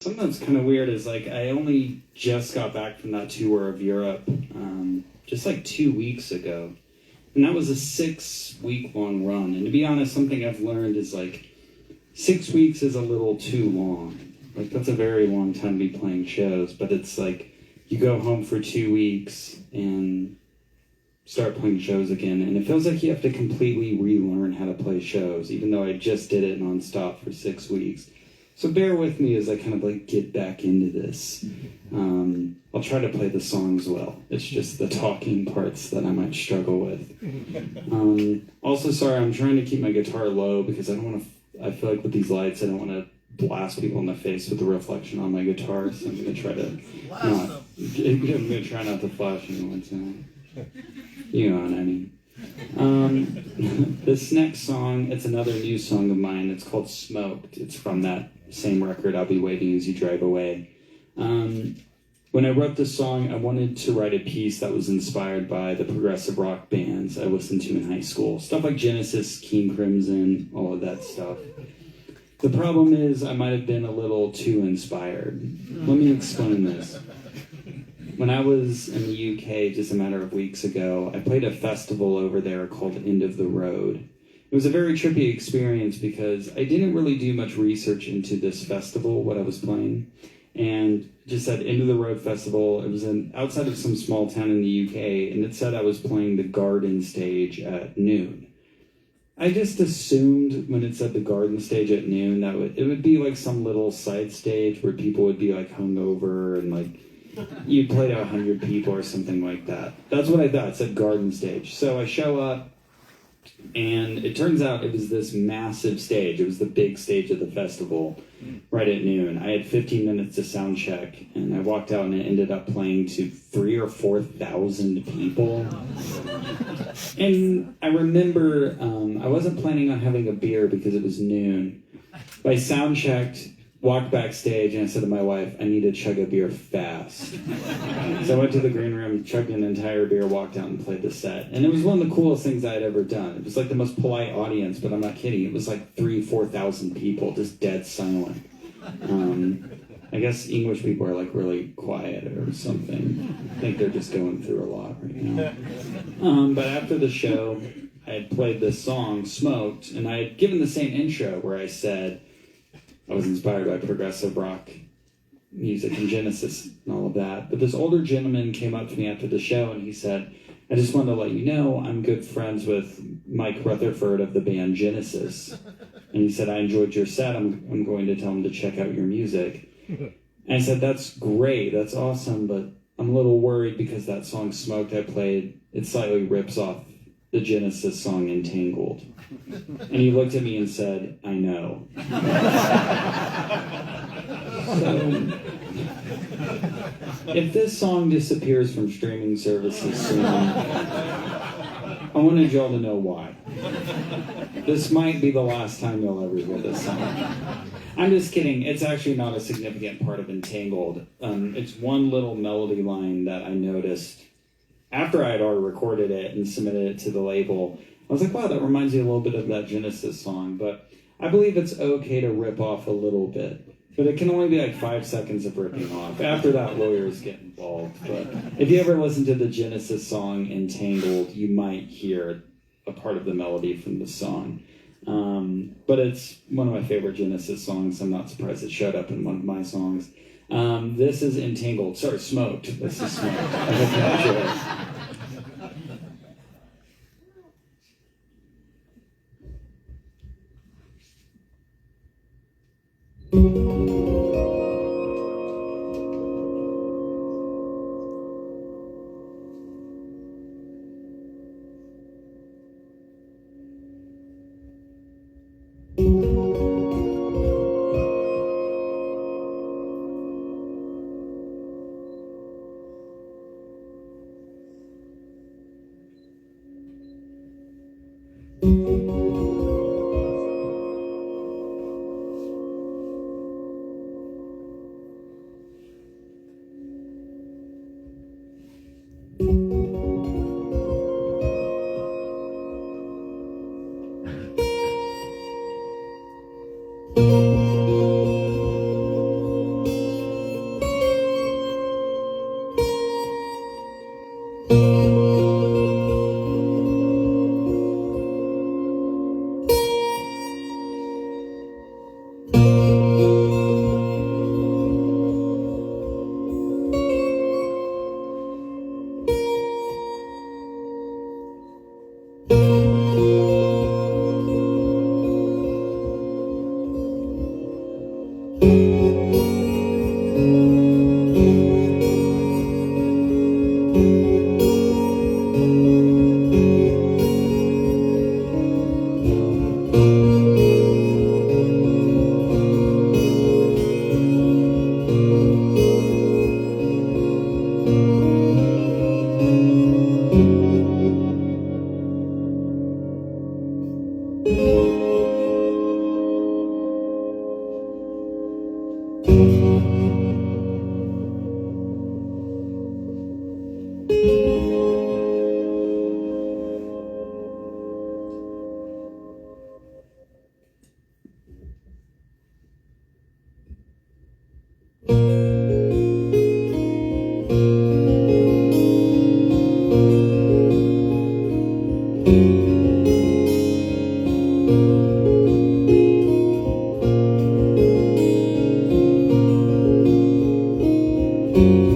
Something that's kind of weird is like I only just got back from that tour of Europe just like 2 weeks ago. And that was a 6-week long run. And to be honest, something I've learned is like 6 weeks is a little too long. Like that's a very long time to be playing shows. But it's like you go home for 2 weeks and start playing shows again. And it feels like you have to completely relearn how to play shows, even though I just did it nonstop for 6 weeks. So bear with me as I kind of like get back into this. I'll try to play the songs well. It's just the talking parts that I might struggle with. Also, sorry, I'm trying to keep my guitar low because I don't want to, I feel like with these lights, I don't want to blast people in the face with the reflection on my guitar. So I'm going to try to I'm going to try not to flash anyone tonight. You know what I mean. This next song, it's another new song of mine. It's called Smoked. It's from that same record, I'll Be Waiting As You Drive Away. When I wrote this song, I wanted to write a piece that was inspired by the progressive rock bands I listened to in high school. Stuff like Genesis, King Crimson, all of that stuff. The problem is I might have been a little too inspired. Let me explain this. When I was in the UK just a matter of weeks ago, I played a festival over there called End of the Road. It was a very trippy experience because I didn't really do much research into this festival, what I was playing, and just said End of the Road Festival. It was outside of some small town in the UK, and it said I was playing the Garden Stage at noon. I just assumed when it said the Garden Stage at noon that it would be like some little side stage where people would be like hungover and like you played out 100 people or something like that. That's what I thought. It said Garden Stage. So I show up, and it turns out it was this massive stage. It was the big stage of the festival right at noon. I had 15 minutes to sound check, and I walked out, and it ended up playing to 3,000 or 4,000 people. And I remember I wasn't planning on having a beer because it was noon. I sound checked, walked backstage, and I said to my wife, I need to chug a beer fast. So I went to the green room, chugged an entire beer, walked out and played the set. And it was one of the coolest things I had ever done. It was like the most polite audience, but I'm not kidding. It was like 4,000 people, just dead silent. I guess English people are like really quiet or something. I think they're just going through a lot right now. But after the show, I had played this song, Smoked, and I had given the same intro where I said, I was inspired by progressive rock music and Genesis and all of that. But this older gentleman came up to me after the show and he said, I just wanted to let you know I'm good friends with Mike Rutherford of the band Genesis. And he said, I enjoyed your set. I'm going to tell him to check out your music. And I said, that's great. That's awesome. But I'm a little worried because that song Smoked I played, it slightly rips off the Genesis song Entangled. And he looked at me and said, I know. So, if this song disappears from streaming services soon, I wanted y'all to know why. This might be the last time you'll ever hear this song. I'm just kidding. It's actually not a significant part of Entangled. It's one little melody line that I noticed after I had already recorded it and submitted it to the label. I was like, wow, that reminds me a little bit of that Genesis song, but I believe it's okay to rip off a little bit. But it can only be like 5 seconds of ripping off. After that, lawyers get involved. But if you ever listen to the Genesis song Entangled, you might hear a part of the melody from the song. But it's one of my favorite Genesis songs. I'm not surprised it showed up in one of my songs. This is Entangled. Sorry, Smoked. This is Smoked. I hope you enjoy it. you.